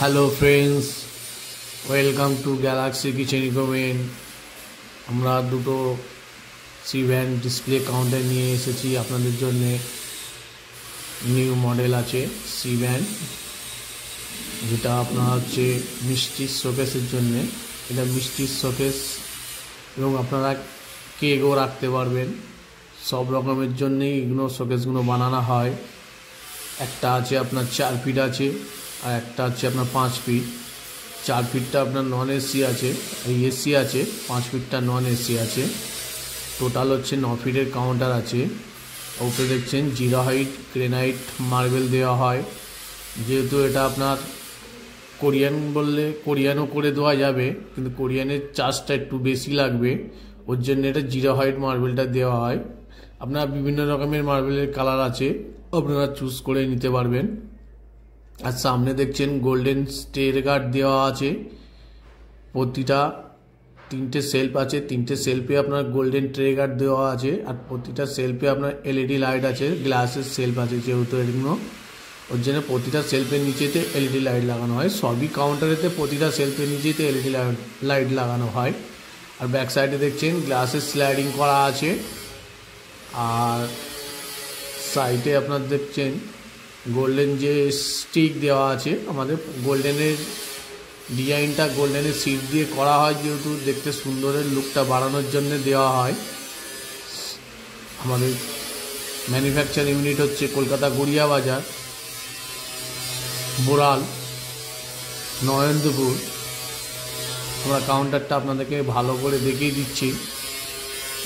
Hello friends, welcome to Galaxy kitchen equipment. আমরা দুটো C band display counter নিয়ে এসেছি আপনাদের জন্যে। নিউ মডেল আছে সি ব্যান্ড, যেটা আপনার হচ্ছে মিষ্টির শোকেসের জন্যে। এটা মিষ্টির শোকেস এবং আপনারা কেকও রাখতে পারবেন, সব রকমের জন্যেই এগুলো শোকেসগুলো বানানো হয়। একটা আছে আপনার 4 ফিট আছে, আর একটা আছে আপনার 5 ফিট। 4 ফিটটা আপনার নন এসি আছে, এই এসি আছে। 5 ফিটটা নন এসি আছে। টোটাল হচ্ছে 9 ফিটের কাউন্টার আছে। উপরে দেখছেন জিরা হাইট গ্রেনাইট মার্বেল দেওয়া হয়। যেহেতু এটা আপনার কোরিয়ান বললে কোরিয়ানও করে দেওয়া যাবে, কিন্তু কোরিয়ানের চার্জটা একটু বেশি লাগবে, ওর জন্য এটা জিরা হাইট মার্বেলটা দেওয়া হয়। আপনার বিভিন্ন রকমের মার্বেলের কালার আছে, আপনারা চুজ করে নিতে পারবেন। আর সামনে দেখছেন গোল্ডেন স্টের গার্ড দেওয়া আছে। প্রতিটা 3টে সেলফ আছে, 3টে সেলফে আপনার গোল্ডেন ট্রে গার্ড দেওয়া আছে। আর প্রতিটা সেলফে আপনার এলইডি লাইট আছে, গ্লাসের সেলফ আছে যেহেতু এগুলো, ওর জন্য প্রতিটা সেলফের নিচেতে এলইডি লাইট লাগানো হয়। সবই কাউন্টারেতে প্রতিটা সেলফের নিচেতে এলইডি লাইট লাগানো হয়। আর ব্যাক সাইডে দেখছেন গ্লাসের স্লাইডিং করা আছে। আর সাইডে আপনার দেখছেন গোল্ডেন যে স্টিক দেওয়া আছে। আমাদের গোল্ডেনের ডিজাইনটা গোল্ডেনের সিট দিয়ে করা হয়, যেহেতু দেখতে সুন্দরের লুকটা বাড়ানোর জন্য দেওয়া হয়। আমাদের ম্যানুফ্যাকচার ইউনিট হচ্ছে কলকাতা গড়িয়া বাজার, বোরাল, নরেন্দ্রপুর। আমরা কাউন্টারটা আপনাদেরকে ভালো করে দেখিয়ে দিচ্ছি।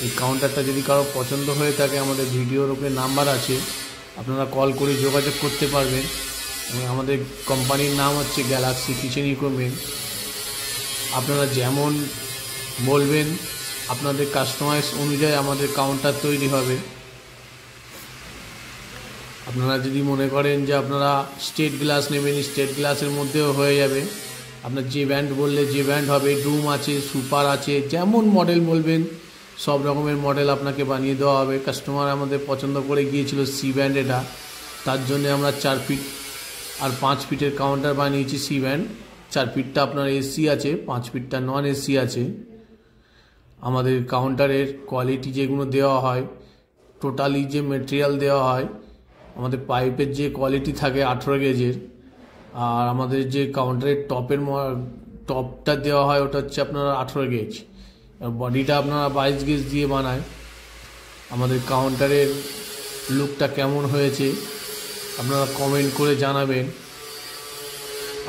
এই কাউন্টারটা যদি কারো পছন্দ হয়ে থাকে, আমাদের ভিডিওর উপরে নাম্বার আছে, আপনারা কল করে যোগাযোগ করতে পারবেন। এবং আমাদের কোম্পানির নাম হচ্ছে গ্যালাক্সি কিচেন ইকুইপমেন্ট। আপনারা যেমন বলবেন, আপনাদের কাস্টমাইজ অনুযায়ী আমাদের কাউন্টার তৈরি হবে। আপনারা যদি মনে করেন যে আপনারা স্টেট গ্লাস নেবেন, স্টেট গ্লাসের মধ্যেও হয়ে যাবে। আপনার যে ব্যান্ড বললে যে ব্যান্ড হবে, ডুম আছে, সুপার আছে, যেমন মডেল বলবেন সব রকমের মডেল আপনাকে বানিয়ে দেওয়া হবে। কাস্টমার আমাদের পছন্দ করে গিয়েছিল সি ব্যান্ড এটা, তার জন্য আমরা 4 ফিট আর 5 ফিটের কাউন্টার বানিয়েছি সি ব্যান্ড। 4 ফিটটা আপনার এসি আছে, 5 ফিটটা নন এসি আছে। আমাদের কাউন্টারের কোয়ালিটি যেগুলো দেওয়া হয়, টোটালি যে মেটেরিয়াল দেওয়া হয়, আমাদের পাইপের যে কোয়ালিটি থাকে 18 গেজের। আর আমাদের যে কাউন্টারের টপটা দেওয়া হয়, ওটা হচ্ছে আপনার 18 গেজ। বডিটা আপনারা 22 গেজ দিয়ে বানায়। আমাদের কাউন্টারের লুকটা কেমন হয়েছে আপনারা কমেন্ট করে জানাবেন।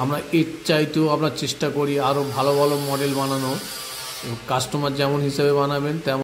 আমরা এর চাইতেও আমরা চেষ্টা করি আরও ভালো ভালো মডেল বানানো। কাস্টমার যেমন হিসাবে বানাবেন তেমন